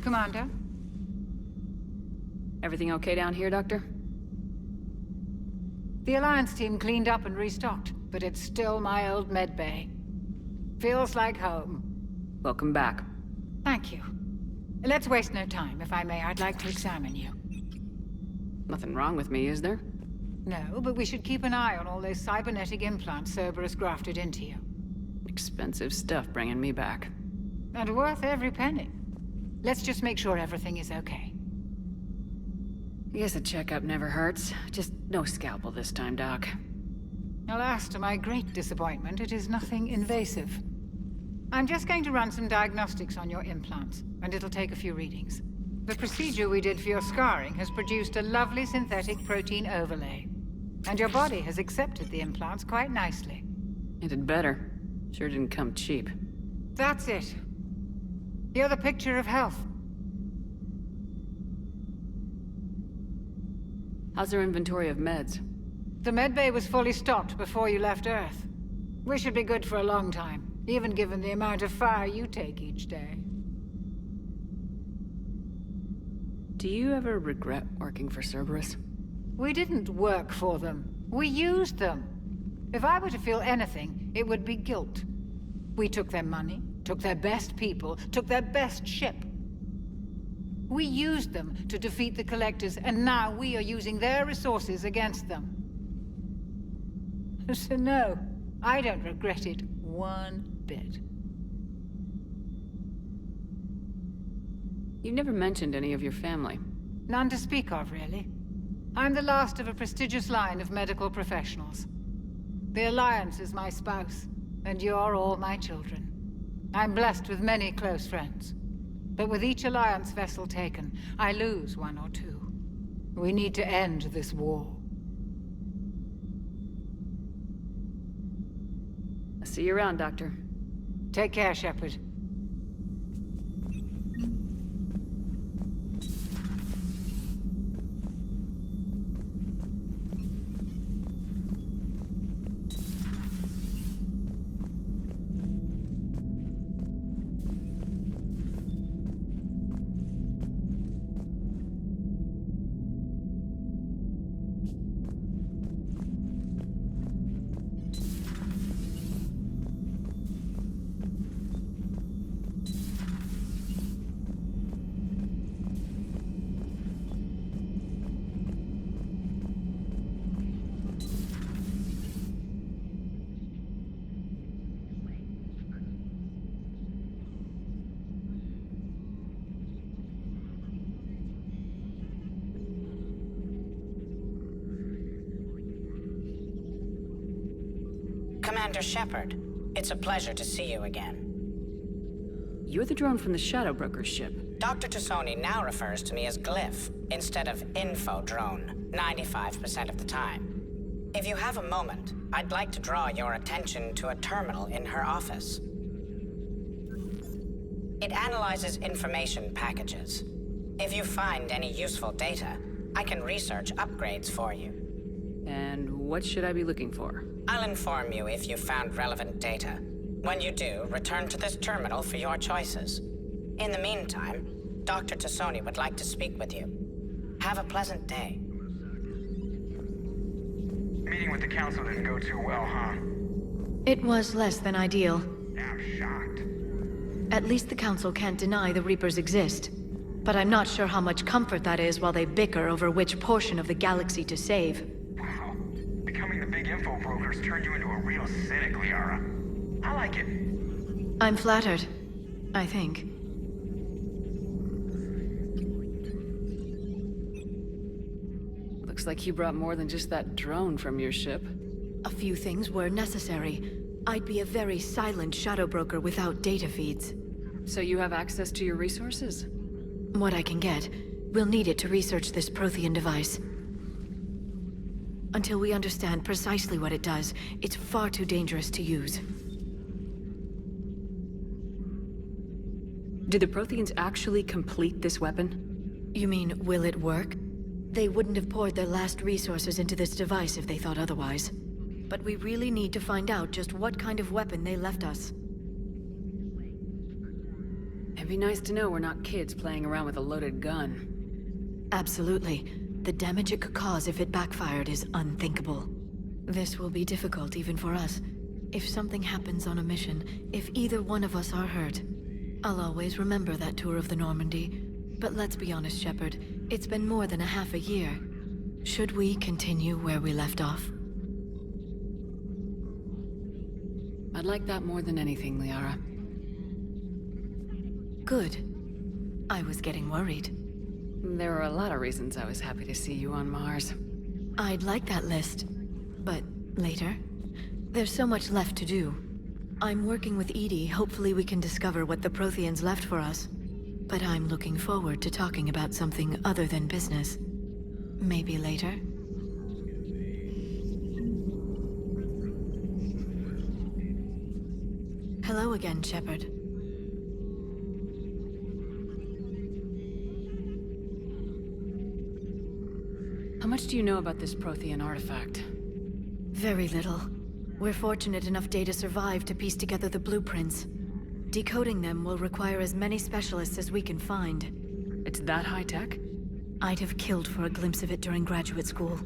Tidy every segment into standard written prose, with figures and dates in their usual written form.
Commander? Everything okay down here, Doctor? The Alliance team cleaned up and restocked, but it's still my old med bay. Feels like home. Welcome back. Thank you. Let's waste no time. If I may, I'd like to examine you. Nothing wrong with me, is there? No, but we should keep an eye on all those cybernetic implants Cerberus grafted into you. Expensive stuff bringing me back. And worth every penny. Let's just make sure everything is okay. I guess a checkup never hurts. Just no scalpel this time, Doc. Alas, to my great disappointment, it is nothing invasive. I'm just going to run some diagnostics on your implants, and it'll take a few readings. The procedure we did for your scarring has produced a lovely synthetic protein overlay. And your body has accepted the implants quite nicely. It had better. Sure didn't come cheap. That's it. You're the picture of health. How's our inventory of meds? The medbay was fully stocked before you left Earth. We should be good for a long time, even given the amount of fire you take each day. Do you ever regret working for Cerberus? We didn't work for them. We used them. If I were to feel anything, it would be guilt. We took their money, took their best people, took their best ship. We used them to defeat the Collectors, and now we are using their resources against them. So no, I don't regret it one bit. You never mentioned any of your family. None to speak of, really. I'm the last of a prestigious line of medical professionals. The Alliance is my spouse, and you're all my children. I'm blessed with many close friends. But with each Alliance vessel taken, I lose one or two. We need to end this war. I'll see you around, Doctor. Take care, Shepard. Commander Shepard, it's a pleasure to see you again. You're the drone from the Shadow Broker's ship. Dr. Tassoni now refers to me as Glyph, instead of Info Drone, 95% of the time. If you have a moment, I'd like to draw your attention to a terminal in her office. It analyzes information packages. If you find any useful data, I can research upgrades for you. And what should I be looking for? I'll inform you if you found relevant data. When you do, return to this terminal for your choices. In the meantime, Dr. Tassoni would like to speak with you. Have a pleasant day. Meeting with the council didn't go too well, huh? It was less than ideal. Yeah, I'm shocked. At least the council can't deny the Reapers exist. But I'm not sure how much comfort that is while they bicker over which portion of the galaxy to save. Wow. Becoming the big info brokers turned you into a real cynic, Liara. I like it. I'm flattered. I think. Looks like you brought more than just that drone from your ship. A few things were necessary. I'd be a very silent shadow broker without data feeds. So you have access to your resources? What I can get. We'll need it to research this Prothean device. Until we understand precisely what it does, it's far too dangerous to use. Do the Protheans actually complete this weapon? You mean, will it work? They wouldn't have poured their last resources into this device if they thought otherwise. But we really need to find out just what kind of weapon they left us. Have It'd be nice to know we're not kids playing around with a loaded gun. Absolutely. The damage it could cause if it backfired is unthinkable. This will be difficult even for us. If something happens on a mission, if either one of us are hurt, I'll always remember that tour of the Normandy. But let's be honest, Shepard. It's been more than a half a year. Should we continue where we left off? I'd like that more than anything, Liara. Good. I was getting worried. There were a lot of reasons I was happy to see you on Mars. I'd like that list. But later? There's so much left to do. I'm working with Edie. Hopefully we can discover what the Protheans left for us. But I'm looking forward to talking about something other than business. Maybe later? Hello again, Shepard. How much do you know about this Prothean artifact? Very little. We're fortunate enough Data survived to piece together the blueprints. Decoding them will require as many specialists as we can find. It's that high-tech? I'd have killed for a glimpse of it during graduate school.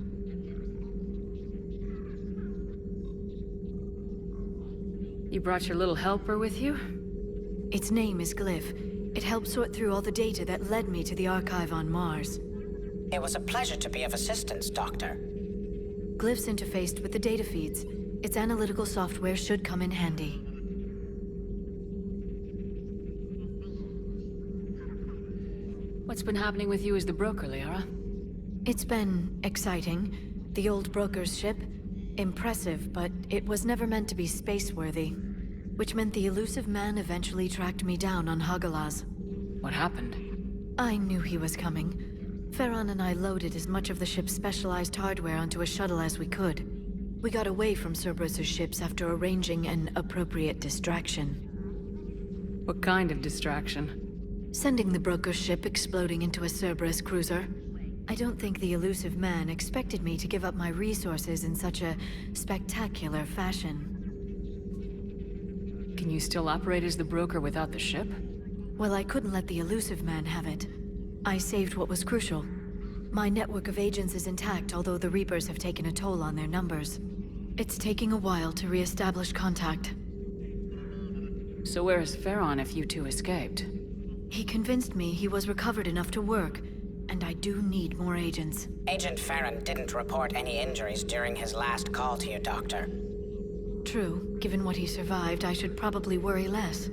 You brought your little helper with you? Its name is Glyph. It helped sort through all the data that led me to the archive on Mars. It was a pleasure to be of assistance, Doctor. Glyph's interfaced with the data feeds. Its analytical software should come in handy. What's been happening with you as the broker, Liara? It's been exciting. The old broker's ship? Impressive, but it was never meant to be space-worthy. Which meant the elusive man eventually tracked me down on Hagalaz. What happened? I knew he was coming. Farron and I loaded as much of the ship's specialized hardware onto a shuttle as we could. We got away from Cerberus' ships after arranging an appropriate distraction. What kind of distraction? Sending the broker's ship exploding into a Cerberus cruiser. I don't think the elusive man expected me to give up my resources in such a spectacular fashion. Can you still operate as the broker without the ship? Well, I couldn't let the elusive man have it. I saved what was crucial. My network of agents is intact, although the Reapers have taken a toll on their numbers. It's taking a while to re-establish contact. So where is Farron if you two escaped? He convinced me he was recovered enough to work, and I do need more agents. Agent Farron didn't report any injuries during his last call to you, Doctor. True. Given what he survived, I should probably worry less.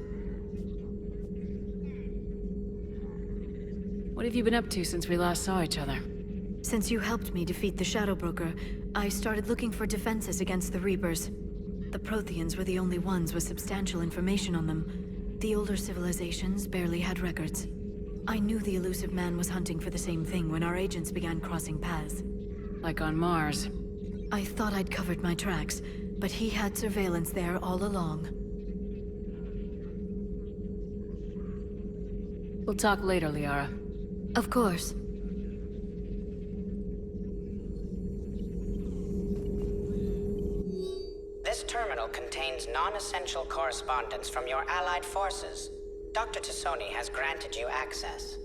What have you been up to since we last saw each other? Since you helped me defeat the Shadow Broker, I started looking for defenses against the Reapers. The Protheans were the only ones with substantial information on them. The older civilizations barely had records. I knew the elusive man was hunting for the same thing when our agents began crossing paths. Like on Mars. I thought I'd covered my tracks, but he had surveillance there all along. We'll talk later, Liara. Of course. This terminal contains non-essential correspondence from your allied forces. Dr. Tassoni has granted you access.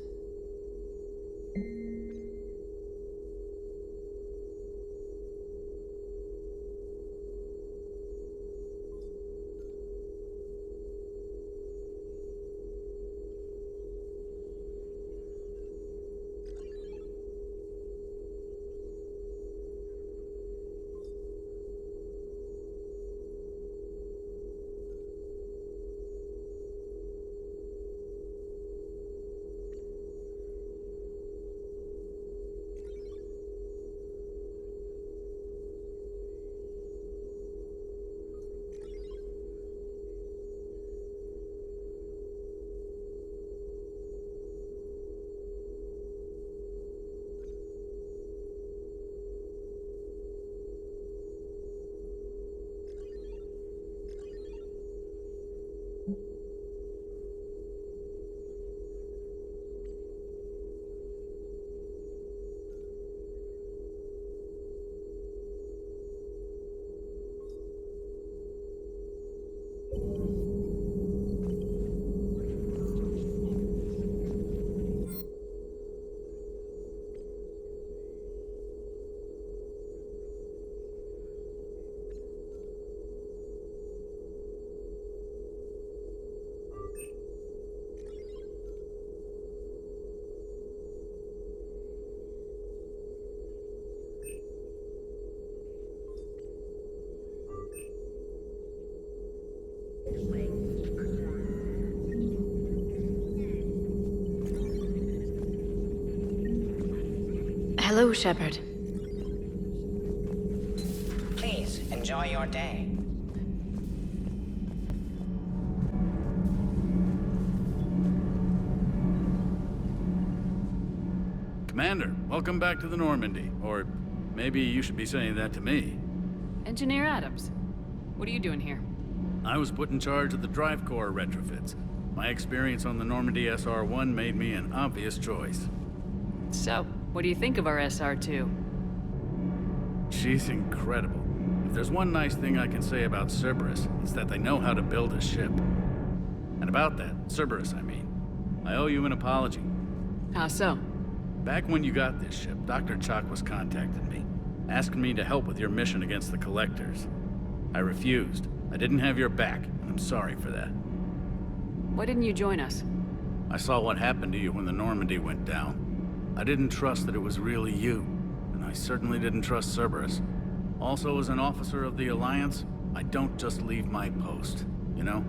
Hello, Shepard. Please, enjoy your day. Commander, welcome back to the Normandy. Or maybe you should be saying that to me. Engineer Adams, what are you doing here? I was put in charge of the drive core retrofits. My experience on the Normandy SR-1 made me an obvious choice. So, what do you think of our SR-2? She's incredible. If there's one nice thing I can say about Cerberus, it's that they know how to build a ship. And about that, Cerberus, I mean, I owe you an apology. How so? Back when you got this ship, Dr. Chalk was contacting me, asking me to help with your mission against the Collectors. I refused. I didn't have your back, and I'm sorry for that. Why didn't you join us? I saw what happened to you when the Normandy went down. I didn't trust that it was really you, and I certainly didn't trust Cerberus. Also, as an officer of the Alliance, I don't just leave my post, you know?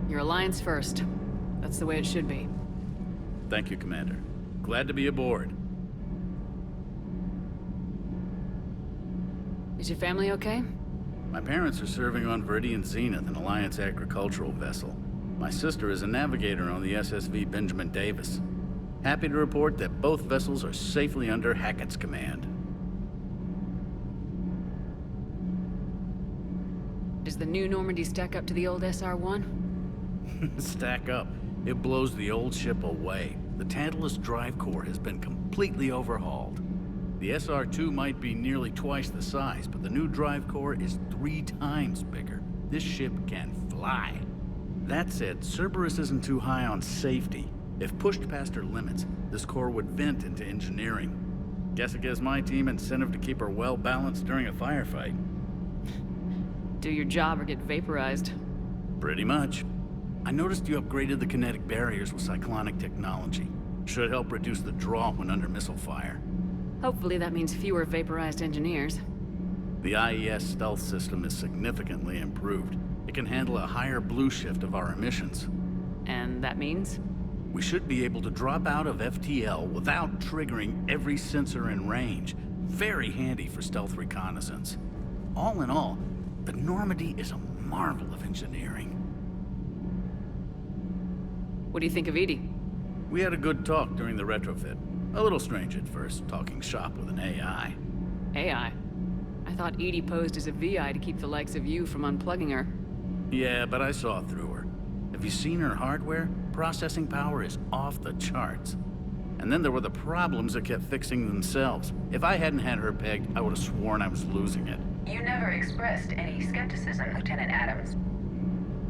Your Alliance first. That's the way it should be. Thank you, Commander. Glad to be aboard. Is your family okay? My parents are serving on Viridian Zenith, an Alliance agricultural vessel. My sister is a navigator on the SSV Benjamin Davis. Happy to report that both vessels are safely under Hackett's command. Does the new Normandy stack up to the old SR-1? Stack up. It blows the old ship away. The Tantalus drive core has been completely overhauled. The SR-2 might be nearly twice the size, but the new drive core is 3 times bigger. This ship can fly. That said, Cerberus isn't too high on safety. If pushed past her limits, this core would vent into engineering. Guess it gives my team incentive to keep her well balanced during a firefight. Do your job or get vaporized. Pretty much. I noticed you upgraded the kinetic barriers with cyclonic technology. Should help reduce the draw when under missile fire. Hopefully that means fewer vaporized engineers. The IES stealth system is significantly improved. It can handle a higher blue shift of our emissions. And that means? We should be able to drop out of FTL without triggering every sensor in range. Very handy for stealth reconnaissance. All in all, the Normandy is a marvel of engineering. What do you think of Edie? We had a good talk during the retrofit. A little strange at first, talking shop with an AI. AI? I thought Edie posed as a VI to keep the likes of you from unplugging her. Yeah, but I saw through her. Have you seen her hardware? Processing power is off the charts. And then there were the problems that kept fixing themselves. If I hadn't had her pegged, I would have sworn I was losing it. You never expressed any skepticism, Lieutenant Adams.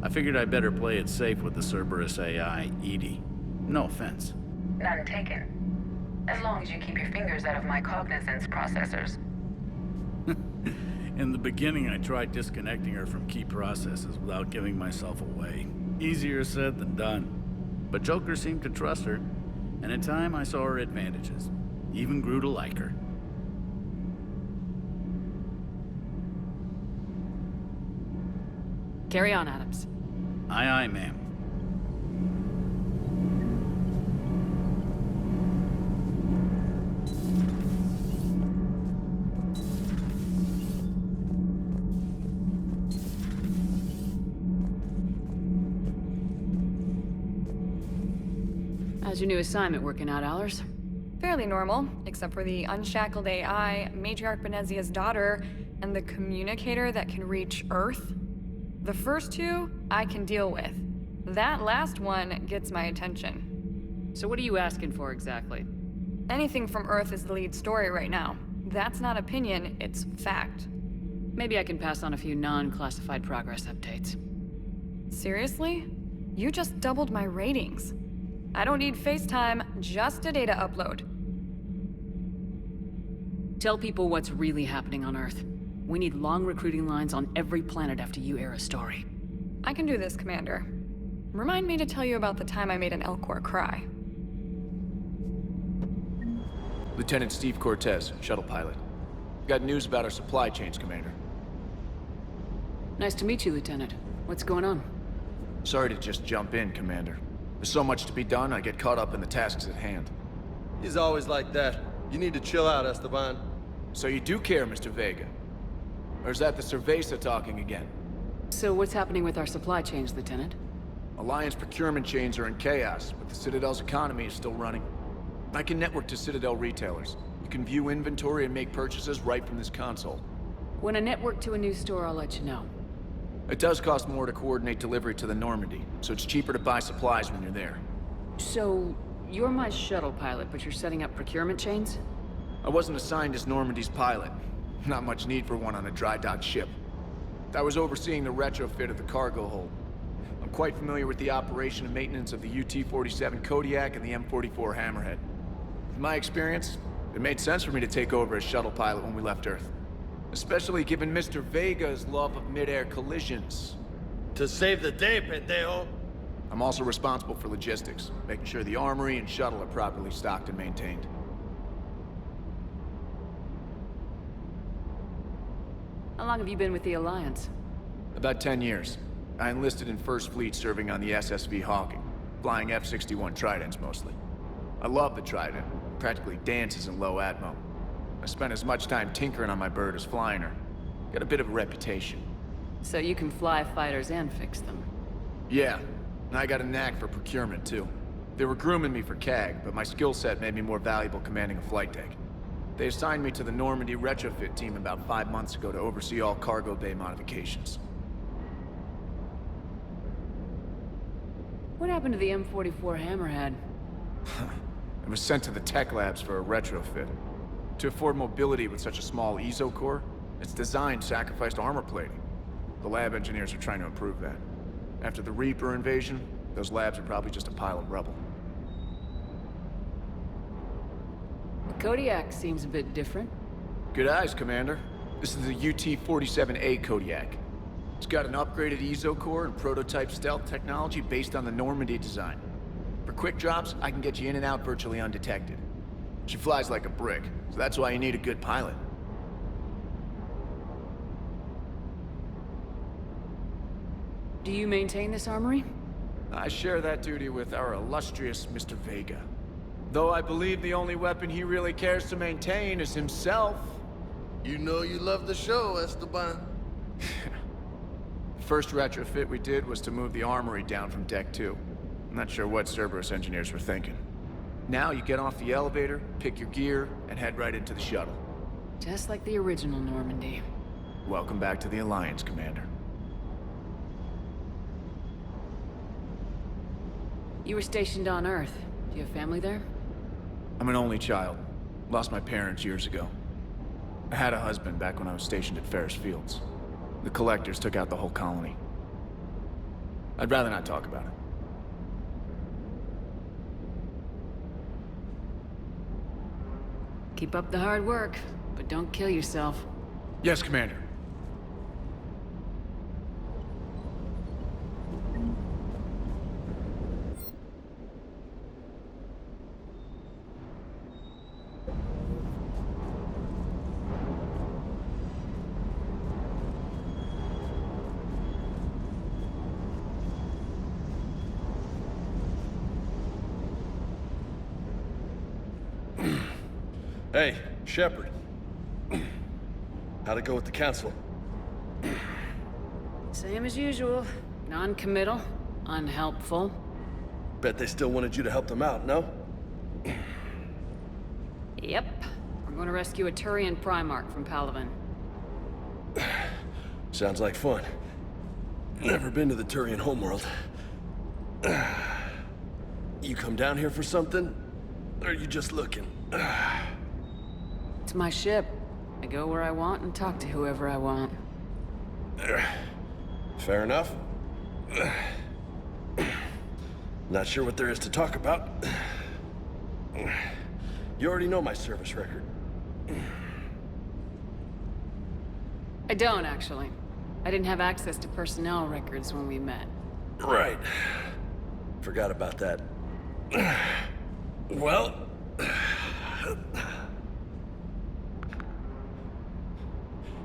I figured I'd better play it safe with the Cerberus AI, Edie. No offense. None taken. As long as you keep your fingers out of my cognizance processors. In the beginning, I tried disconnecting her from key processes without giving myself away. Easier said than done. But Joker seemed to trust her, and in time I saw her advantages. Even grew to like her. Carry on, Adams. Aye, aye, ma'am. How's your new assignment working out, Allers? Fairly normal, except for the unshackled AI, Matriarch Benezia's daughter, and the communicator that can reach Earth. The first two, I can deal with. That last one gets my attention. So what are you asking for exactly? Anything from Earth is the lead story right now. That's not opinion, it's fact. Maybe I can pass on a few non-classified progress updates. Seriously? You just doubled my ratings. I don't need FaceTime, just a data upload. Tell people what's really happening on Earth. We need long recruiting lines on every planet after you air a story. I can do this, Commander. Remind me to tell you about the time I made an Elcor cry. Lieutenant Steve Cortez, shuttle pilot. Got news about our supply chains, Commander. Nice to meet you, Lieutenant. What's going on? Sorry to just jump in, Commander. There's so much to be done, I get caught up in the tasks at hand. He's always like that. You need to chill out, Esteban. So you do care, Mr. Vega? Or is that the Cerveza talking again? So what's happening with our supply chains, Lieutenant? Alliance procurement chains are in chaos, but the Citadel's economy is still running. I can network to Citadel retailers. You can view inventory and make purchases right from this console. When I network to a new store, I'll let you know. It does cost more to coordinate delivery to the Normandy, so it's cheaper to buy supplies when you're there. So, you're my shuttle pilot, but you're setting up procurement chains? I wasn't assigned as Normandy's pilot. Not much need for one on a dry dock ship. I was overseeing the retrofit of the cargo hold. I'm quite familiar with the operation and maintenance of the UT-47 Kodiak and the M44 Hammerhead. In my experience, it made sense for me to take over as shuttle pilot when we left Earth. Especially given Mr. Vega's love of mid-air collisions. To save the day, pendejo. I'm also responsible for logistics, making sure the armory and shuttle are properly stocked and maintained. How long have you been with the Alliance? About 10 years. I enlisted in First Fleet serving on the SSV Hawking, flying F-61 Tridents mostly. I love the Trident. It practically dances in low atmo. I spent as much time tinkering on my bird as flying her. Got a bit of a reputation. So you can fly fighters and fix them? Yeah, and I got a knack for procurement too. They were grooming me for CAG, but my skill set made me more valuable commanding a flight deck. They assigned me to the Normandy retrofit team about 5 months ago to oversee all cargo bay modifications. What happened to the M44 Hammerhead? It was sent to the tech labs for a retrofit. To afford mobility with such a small ESO core, its design sacrificed armor plating. The lab engineers are trying to improve that. After the Reaper invasion, those labs are probably just a pile of rubble. The Kodiak seems a bit different. Good eyes, Commander. This is the UT-47A Kodiak. It's got an upgraded ESO core and prototype stealth technology based on the Normandy design. For quick drops, I can get you in and out virtually undetected. She flies like a brick, so that's why you need a good pilot. Do you maintain this armory? I share that duty with our illustrious Mr. Vega. Though I believe the only weapon he really cares to maintain is himself. You know you love the show, Esteban. First retrofit we did was to move the armory down from Deck 2. I'm not sure what Cerberus engineers were thinking. Now you get off the elevator, pick your gear, and head right into the shuttle. Just like the original Normandy. Welcome back to the Alliance, Commander. You were stationed on Earth. Do you have family there? I'm an only child. Lost my parents years ago. I had a husband back when I was stationed at Ferris Fields. The Collectors took out the whole colony. I'd rather not talk about it. Keep up the hard work, but don't kill yourself. Yes, Commander. Hey, Shepard. How'd it go with the council? Same as usual. Non-committal, unhelpful. Bet they still wanted you to help them out, no? Yep. We're going to rescue a Turian Primarch from Palaven. Sounds like fun. Never been to the Turian homeworld. You come down here for something? Or are you just looking? It's my ship. I go where I want and talk to whoever I want. Fair enough. Not sure what there is to talk about. You already know my service record. I don't, actually. I didn't have access to personnel records when we met. Right. Forgot about that. Well...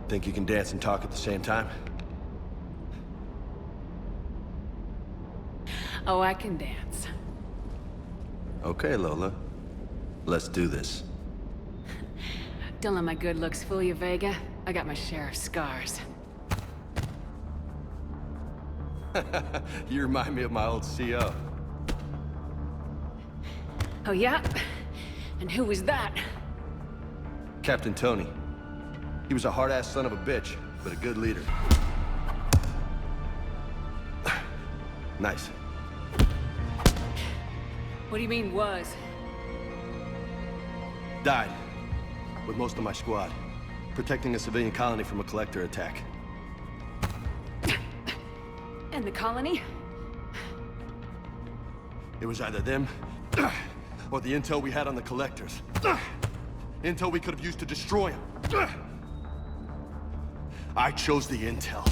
Think you can dance and talk at the same time? Oh, I can dance. Okay, Lola. Let's do this. Don't let my good looks fool you, Vega. I got my share of scars. You remind me of my old CO. Oh, yeah? And who was that? Captain Tony. He was a hard-ass son of a bitch, but a good leader. Nice. What do you mean, was? Died. With most of my squad. Protecting a civilian colony from a collector attack. And the colony? It was either them, or the intel we had on the collectors. Intel we could have used to destroy them. I chose the intel.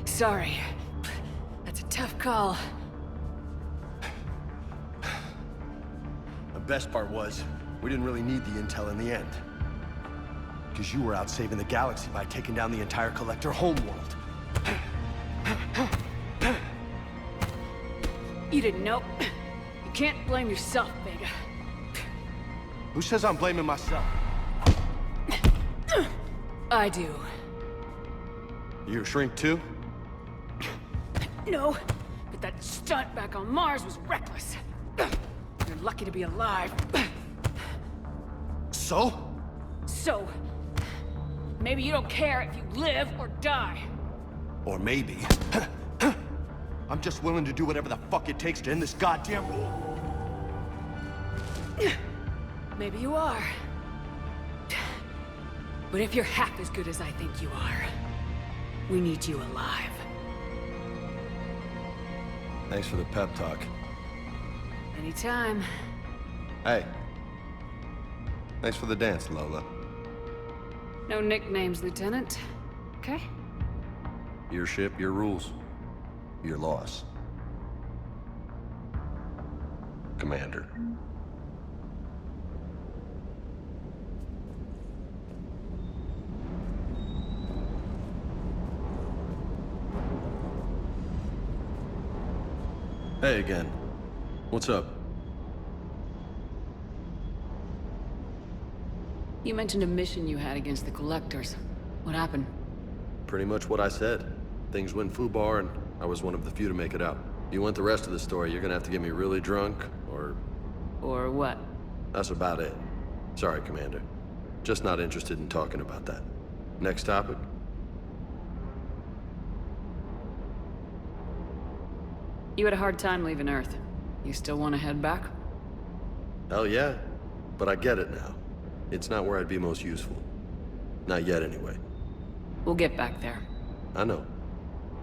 Sorry. That's a tough call. The best part was, we didn't really need the intel in the end. Because you were out saving the galaxy by taking down the entire collector homeworld. You didn't know. You can't blame yourself, Vega. Who says I'm blaming myself? I do. You a shrink too? No, but that stunt back on Mars was reckless. You're lucky to be alive. So? So, maybe you don't care if you live or die. Or maybe... I'm just willing to do whatever the fuck it takes to end this goddamn war. Maybe you are. But if you're half as good as I think you are, we need you alive. Thanks for the pep talk. Anytime. Hey. Thanks for the dance, Lola. No nicknames, Lieutenant. Okay? Your ship, your rules. Your loss. Commander. Hey again. What's up? You mentioned a mission you had against the Collectors. What happened? Pretty much what I said. Things went foobar, and I was one of the few to make it out. You want the rest of the story, you're gonna have to get me really drunk, or... Or what? That's about it. Sorry, Commander. Just not interested in talking about that. Next topic? You had a hard time leaving Earth. You still want to head back? Hell yeah. But I get it now. It's not where I'd be most useful. Not yet, anyway. We'll get back there. I know.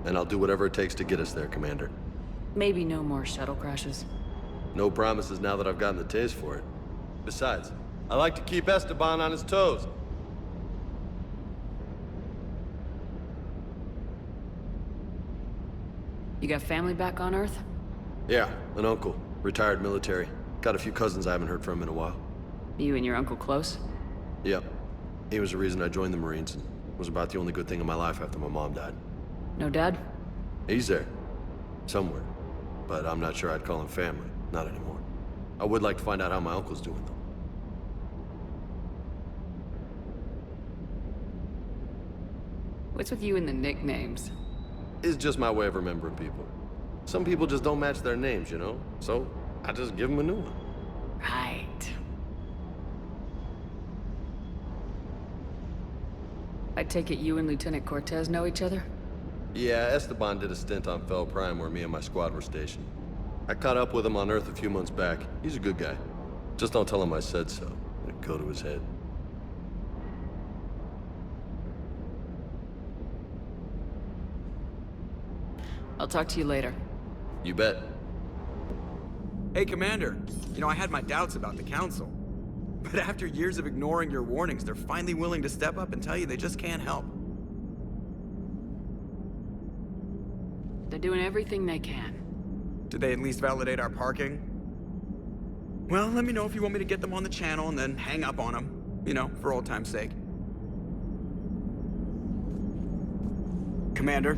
And I'll do whatever it takes to get us there, Commander. Maybe no more shuttle crashes. No promises now that I've gotten the taste for it. Besides, I like to keep Esteban on his toes. You got family back on Earth? Yeah, an uncle. Retired military. Got a few cousins I haven't heard from in a while. You and your uncle close? Yep. He was the reason I joined the Marines, and was about the only good thing in my life after my mom died. No dad? He's there. Somewhere. But I'm not sure I'd call him family. Not anymore. I would like to find out how my uncle's doing, though. What's with you and the nicknames? It's just my way of remembering people. Some people just don't match their names, you know? So, I just give them a new one. Right. I take it you and Lieutenant Cortez know each other? Yeah, Esteban did a stint on Fel Prime where me and my squad were stationed. I caught up with him on Earth a few months back. He's a good guy. Just don't tell him I said so. It'd go to his head. I'll talk to you later. You bet. Hey, Commander. You know, I had my doubts about the Council. But after years of ignoring your warnings, they're finally willing to step up and tell you they just can't help. They're doing everything they can. Did they at least validate our parking? Well, let me know if you want me to get them on the channel and then hang up on them. You know, for old time's sake. Commander?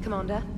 Commander.